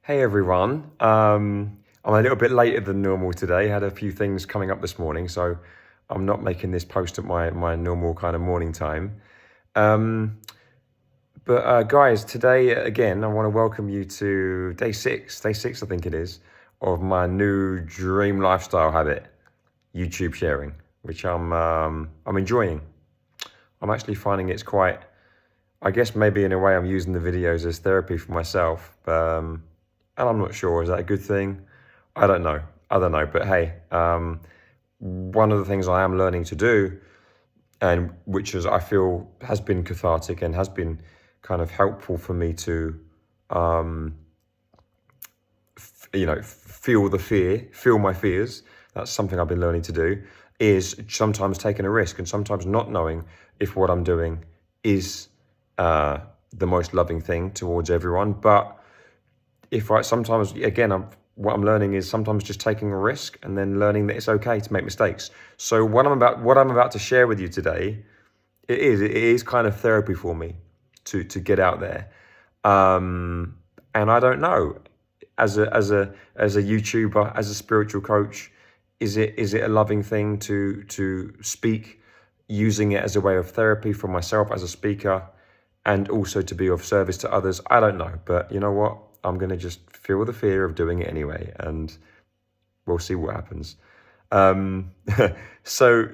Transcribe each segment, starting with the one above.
Hey everyone. I'm a little bit later than normal today. Had a few things coming up this morning, so I'm not making this post at my normal kind of morning time. Um, but guys, today again, I want to welcome you to day six I think it is, of my new dream lifestyle habit, YouTube sharing, which I'm enjoying. I'm actually finding it's quite. I guess maybe in a way I'm using the videos as therapy for myself. And I'm not sure, is that a good thing? I don't know. I don't know. But hey, one of the things I am learning to do, and which is I feel has been cathartic and has been kind of helpful for me to, feel the fear, feel my fears. That's something I've been learning to do, is sometimes taking a risk and sometimes not knowing if what I'm doing is the most loving thing towards everyone. But if I sometimes, again, what I'm learning is sometimes just taking a risk and then learning that it's okay to make mistakes. So what I'm about to share with you today, it is kind of therapy for me to get out there. And I don't know, as a YouTuber, as a spiritual coach, is it a loving thing to speak, using it as a way of therapy for myself as a speaker, and also to be of service to others? I don't know, but you know what? I'm gonna just feel the fear of doing it anyway, and we'll see what happens. Um, so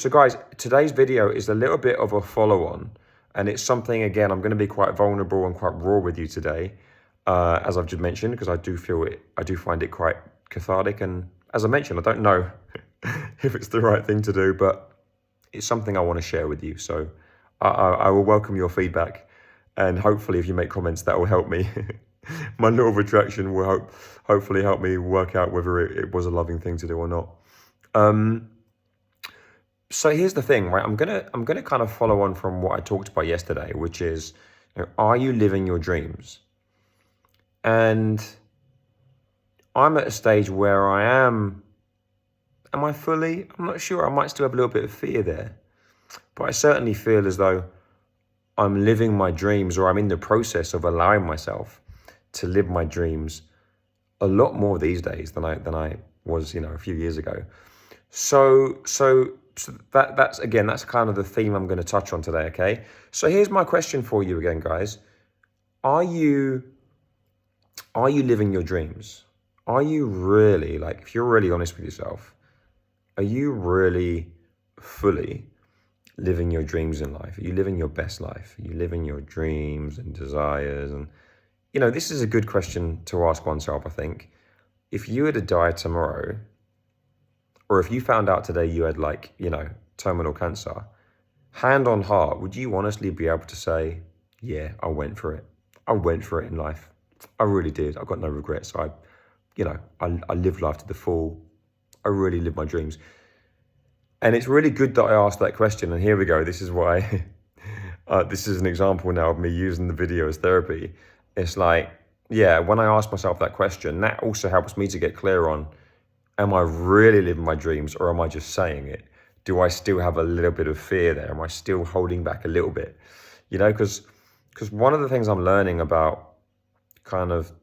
guys, today's video is a little bit of a follow-on, and it's something, again, I'm going to be quite vulnerable and quite raw with you today, as I've just mentioned, because I do find it quite cathartic, and as I mentioned, I don't know if it's the right thing to do, but it's something I want to share with you. So I will welcome your feedback, and hopefully if you make comments, that will help me. My law of attraction will hopefully help me work out whether it was a loving thing to do or not. So here's the thing, right? I'm gonna kind of follow on from what I talked about yesterday, which is, are you living your dreams? And I'm at a stage where I am. Am I fully? I'm not sure. I might still have a little bit of fear there, but I certainly feel as though I'm living my dreams, or I'm in the process of allowing myself to live my dreams a lot more these days than I was, a few years ago. So that's kind of the theme I'm going to touch on today. Okay. So here's my question for you again, guys. Are you living your dreams? Are you really, like, if you're really honest with yourself, are you really fully living your dreams in life? Are you living your best life? Are you living your dreams and desires? And this is a good question to ask oneself, I think. If you were to die tomorrow, or if you found out today you had, terminal cancer, hand on heart, would you honestly be able to say, yeah, I went for it. I went for it in life. I really did. I got no regrets. I lived life to the full. I really lived my dreams. And it's really good that I asked that question. And here we go. This is why, this is an example now of me using the video as therapy. It's like, yeah, when I ask myself that question, that also helps me to get clear on, am I really living my dreams, or am I just saying it? Do I still have a little bit of fear there? Am I still holding back a little bit? Because one of the things I'm learning about kind of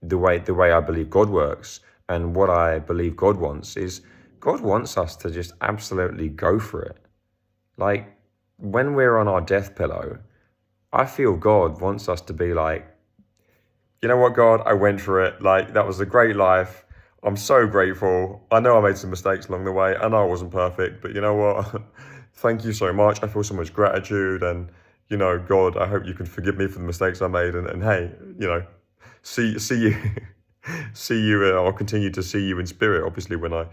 the way I believe God works, and what I believe God wants, is God wants us to just absolutely go for it. Like, when we're on our death pillow, I feel God wants us to be like, you know what, God, I went for it. Like, that was a great life. I'm so grateful. I know I made some mistakes along the way. I know I wasn't perfect, but you know what? Thank you so much. I feel so much gratitude. And, God, I hope you can forgive me for the mistakes I made. And hey, see you, see you. I'll continue to see you in spirit, obviously, when I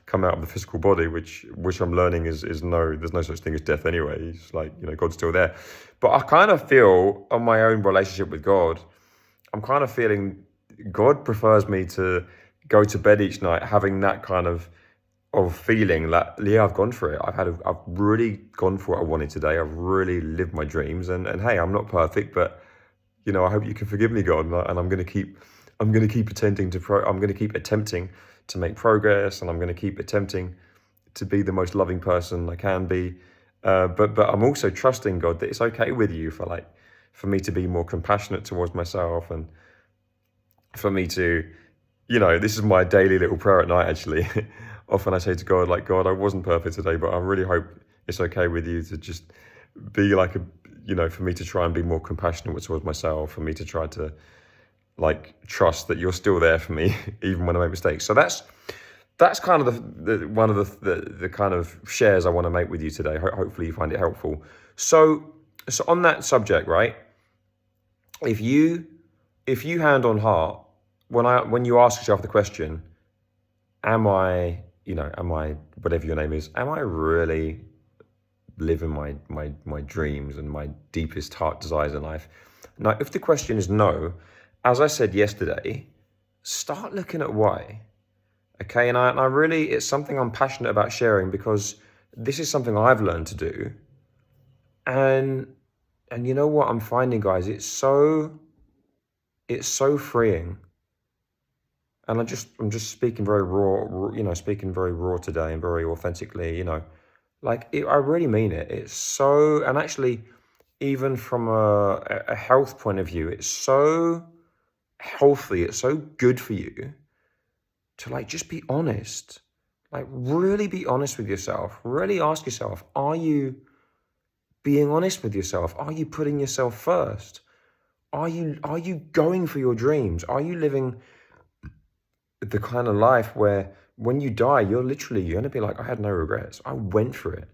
come out of the physical body, which I'm learning is there's no such thing as death anyway. It's like, God's still there. But I kind of feel, on my own relationship with God, I'm kind of feeling God prefers me to go to bed each night having that kind of feeling that, yeah, I've gone for it. I've really gone for what I wanted today. I've really lived my dreams, and hey, I'm not perfect, but I hope you can forgive me, God, and I'm going to keep attempting to make progress, and I'm going to keep attempting to be the most loving person I can be. But I'm also trusting, God, that it's okay with you for me to be more compassionate towards myself, and for me to, this is my daily little prayer at night, actually. Often I say to God, like, God, I wasn't perfect today, but I really hope it's okay with you to just be like for me to try and be more compassionate towards myself, for me to try to like trust that you're still there for me, even when I make mistakes. So that's kind of the one of the kind of shares I want to make with you today. Hopefully you find it helpful. So on that subject, right? If you hand on heart, when you ask yourself the question, am I whatever your name is, am I really living my dreams and my deepest heart desires in life? Now, if the question is no, as I said yesterday, start looking at why. Okay, and I really, it's something I'm passionate about sharing because this is something I've learned to do. And you know what I'm finding, guys, it's so freeing. And I'm just speaking very raw, speaking very raw today and very authentically, I really mean it. It's so, and actually, even from a health point of view, it's so healthy. It's so good for you to just be honest, really be honest with yourself. Really ask yourself, are you being honest with yourself? Are you putting yourself first? Are you going for your dreams? Are you living the kind of life where when you die, you're going to be like, I had no regrets. I went for it.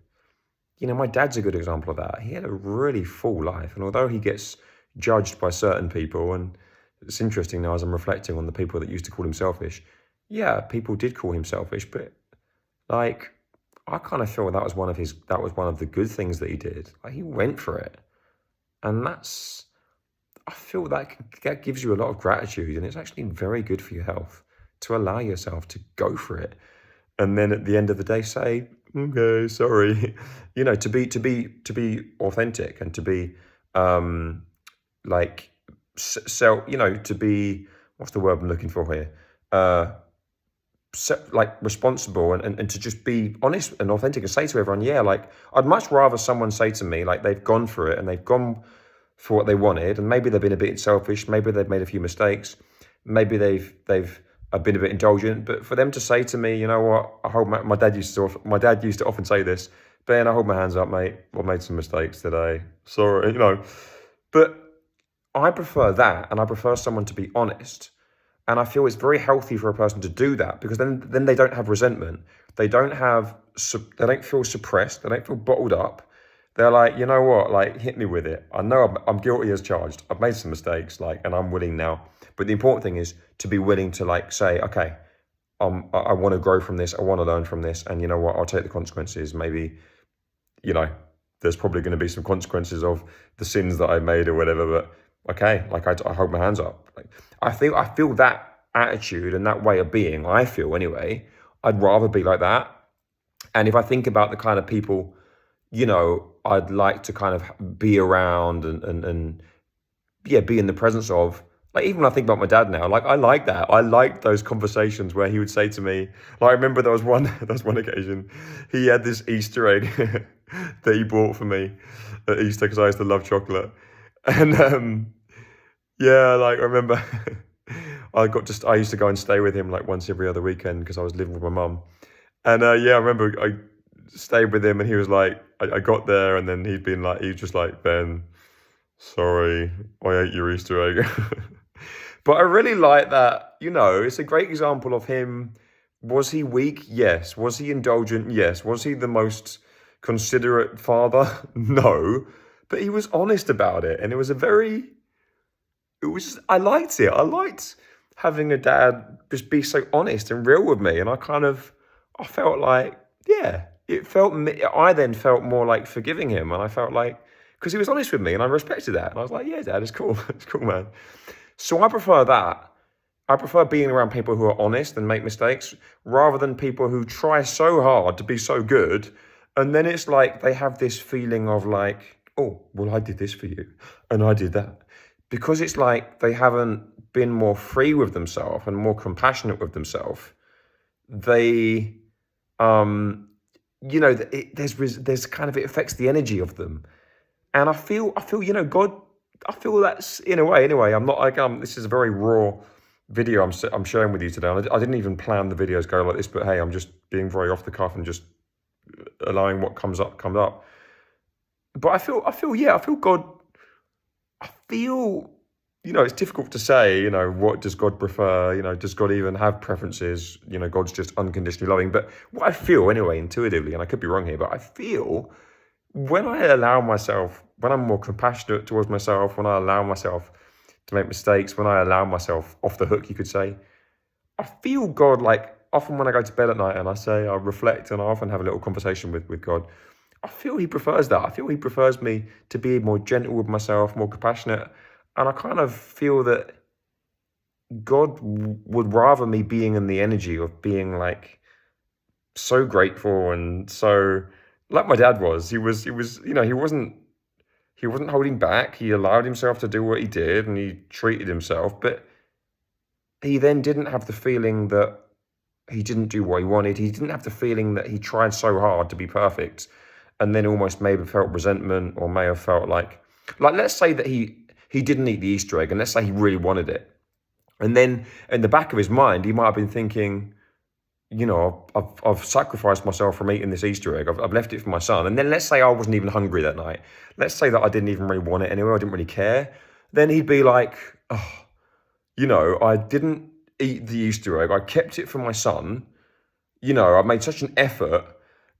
My dad's a good example of that. He had a really full life. And although he gets judged by certain people, and it's interesting now as I'm reflecting on the people that used to call him selfish. Yeah, people did call him selfish, but I kind of feel that was one of the good things that he did. He went for it. And I feel that gives you a lot of gratitude, and it's actually very good for your health to allow yourself to go for it. And then at the end of the day, say, okay, sorry, to be authentic and to be, to be, what's the word I'm looking for here? Responsible and to just be honest and authentic and say to everyone, I'd much rather someone say to me, they've gone for it and they've gone for what they wanted, and maybe they've been a bit selfish, maybe they've made a few mistakes, maybe they've been a bit indulgent, but for them to say to me, you know what, I hold my dad used to often say this, Ben, I hold my hands up, mate, I made some mistakes today, sorry, but I prefer that, and I prefer someone to be honest. And I feel it's very healthy for a person to do that, because then they don't have resentment. They don't feel suppressed. They don't feel bottled up. They're like, you know what, hit me with it. I know I'm guilty as charged. I've made some mistakes, and I'm willing now. But the important thing is to be willing to say, okay, I want to grow from this. I want to learn from this. And you know what, I'll take the consequences. Maybe, there's probably going to be some consequences of the sins that I made or whatever, but okay, I hold my hands up. I feel that attitude and that way of being, I feel anyway, I'd rather be like that. And if I think about the kind of people, I'd like to kind of be around and be in the presence of, even when I think about my dad now, I like that. I like those conversations where he would say to me, I remember there was one occasion, he had this Easter egg that he bought for me at Easter because I used to love chocolate. And I remember I used to go and stay with him once every other weekend because I was living with my mum. And I remember I stayed with him and he was I got there and then he was just Ben, sorry, I ate your Easter egg. But I really like that, it's a great example of him. Was he weak? Yes. Was he indulgent? Yes. Was he the most considerate father? No. But he was honest about it. And I liked it. I liked having a dad just be so honest and real with me. And I felt I then felt more forgiving him. And I felt because he was honest with me and I respected that. And I was like, yeah, Dad, it's cool. It's cool, man. So I prefer that. I prefer being around people who are honest and make mistakes rather than people who try so hard to be so good. And then it's they have this feeling of oh, well, I did this for you and I did that. Because it's they haven't been more free with themselves and more compassionate with themselves. They, there's kind of, it affects the energy of them. And I feel, God, I feel that's in a way, anyway, I'm not this is a very raw video I'm sharing with you today. And I didn't even plan the videos go like this, but hey, I'm just being very off the cuff and just allowing what comes up, comes up. But I feel God. I feel, it's difficult to say, what does God prefer? Does God even have preferences? God's just unconditionally loving. But what I feel anyway, intuitively, and I could be wrong here, but I feel when I allow myself, when I'm more compassionate towards myself, when I allow myself to make mistakes, when I allow myself off the hook, you could say, I feel God, like often when I go to bed at night and I reflect and I often have a little conversation with God, I feel he prefers that. I feel he prefers me to be more gentle with myself, more compassionate. And I kind of feel that God would rather me being in the energy of being like so grateful and so like my dad was. He wasn't holding back. He allowed himself to do what he did and he treated himself, but he then didn't have the feeling that he didn't do what he wanted. He didn't have the feeling that he tried so hard to be perfect and then almost maybe felt resentment or may have felt like let's say that he didn't eat the Easter egg and let's say he really wanted it. And then in the back of his mind, he might have been thinking, I've sacrificed myself from eating this Easter egg. I've left it for my son. And then let's say I wasn't even hungry that night. Let's say that I didn't even really want it anyway. I didn't really care. Then he'd be like, I didn't eat the Easter egg. I kept it for my son. I made such an effort.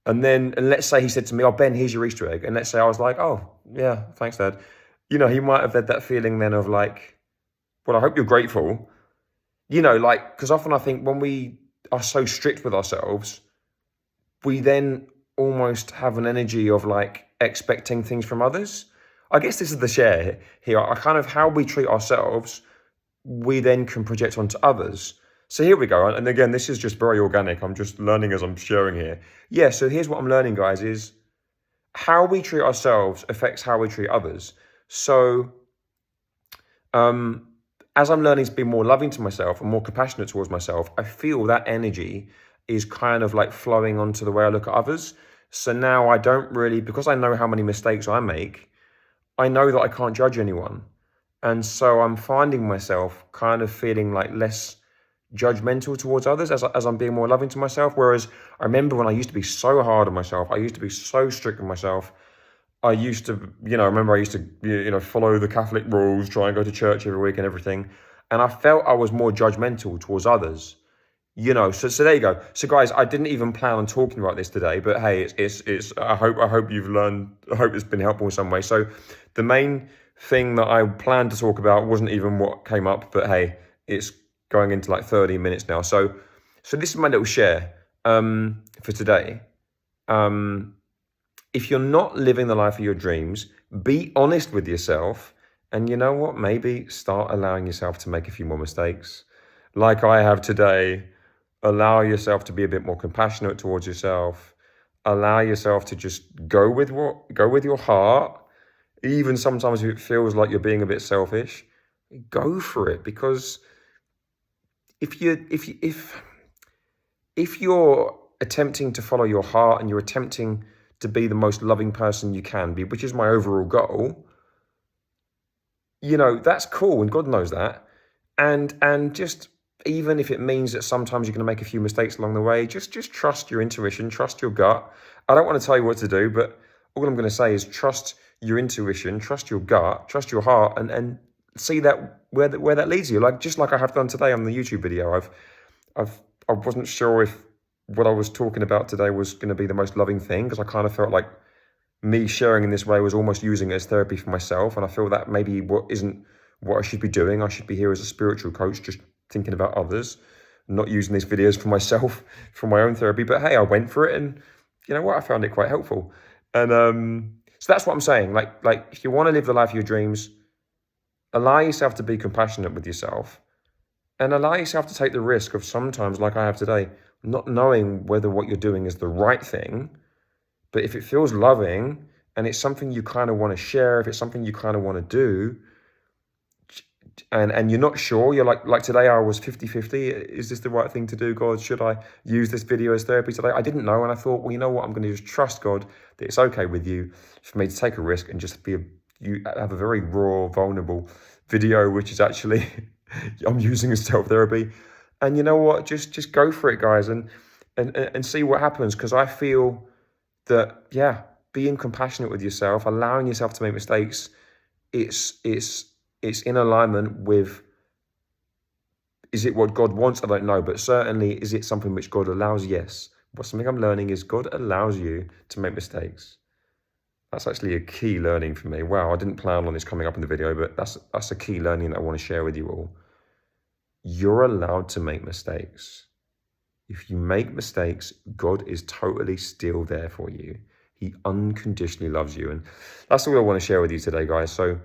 And let's say he said to me, oh, Ben, here's your Easter egg. And let's say I was like, oh, yeah, thanks, Dad. He might have had that feeling then of like, well, I hope you're grateful. Because often I think when we are so strict with ourselves, we then almost have an energy of like expecting things from others. I guess this is the share here. I kind of how we treat ourselves, we then can project onto others. So here we go. And again, this is just very organic. I'm just learning as I'm sharing here. Yeah, so here's what I'm learning, guys, is how we treat ourselves affects how we treat others. So as I'm learning to be more loving to myself and more compassionate towards myself, I feel that energy is kind of like flowing onto the way I look at others. So now I don't really, because I know how many mistakes I make, I know that I can't judge anyone. And so I'm finding myself kind of feeling like less judgmental towards others as I'm being more loving to myself. Whereas I remember when I used to be so hard on myself, I used to be so strict with myself. I used to, remember I used to, follow the Catholic rules, try and go to church every week and everything. And I felt I was more judgmental towards others, so there you go. So guys, I didn't even plan on talking about this today, but hey, it's I hope you've learned, I hope it's been helpful in some way. So the main thing that I planned to talk about wasn't even what came up, but hey, it's going into like 30 minutes now. So this is my little share for today. If you're not living the life of your dreams, be honest with yourself. And you know what? Maybe start allowing yourself to make a few more mistakes. Like I have today, allow yourself to be a bit more compassionate towards yourself. Allow yourself to just go with your heart. Even sometimes if it feels like you're being a bit selfish, go for it. Because if you're attempting to follow your heart and you're attempting to be the most loving person you can be, which is my overall goal, that's cool, and God knows that. And just even if it means that sometimes you're going to make a few mistakes along the way, just trust your intuition, trust your gut. I don't want to tell you what to do, but all I'm going to say is trust your intuition, trust your gut, trust your heart, and see that where that leads you. Just like I have done today on the YouTube video. I wasn't sure if what I was talking about today was going to be the most loving thing, because I kind of felt like me sharing in this way was almost using it as therapy for myself. And I feel that maybe isn't what I should be doing. I should be here as a spiritual coach, just thinking about others, not using these videos for myself, for my own therapy. But hey, I went for it, and you know what? I found it quite helpful. And so that's what I'm saying. Like if you want to live the life of your dreams, allow yourself to be compassionate with yourself, and allow yourself to take the risk of sometimes, like I have today, not knowing whether what you're doing is the right thing. But if it feels loving and it's something you kind of want to share, if it's something you kind of want to do, and you're not sure, you're like today I was 50-50. Is this the right thing to do, God? Should I use this video as therapy today? I didn't know, and I thought, well, you know what? I'm going to just trust God that it's okay with you for me to take a risk and just you have a very raw, vulnerable video, which is actually I'm using as self-therapy. And you know what? Just go for it, guys, and see what happens. Because I feel that, yeah, being compassionate with yourself, allowing yourself to make mistakes, it's it's it's in alignment with, is it what God wants? I don't know, but certainly, is it something which God allows? Yes. But something I'm learning is God allows you to make mistakes. That's actually a key learning for me. Wow, I didn't plan on this coming up in the video, but that's a key learning that I want to share with you all. You're allowed to make mistakes. If you make mistakes, God is totally still there for you. He unconditionally loves you. And that's all I want to share with you today, guys. So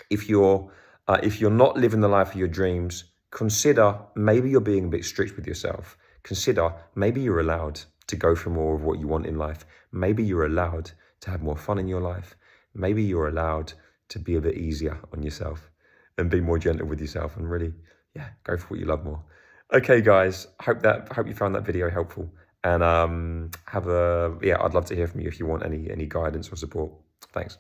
if you're not living the life of your dreams, consider maybe you're being a bit strict with yourself. Consider maybe you're allowed to go for more of what you want in life. Maybe you're allowed to have more fun in your life. Maybe you're allowed to be a bit easier on yourself and be more gentle with yourself and really, yeah, go for what you love more. Okay, guys, hope you found that video helpful. And I'd love to hear from you if you want any guidance or support. Thanks.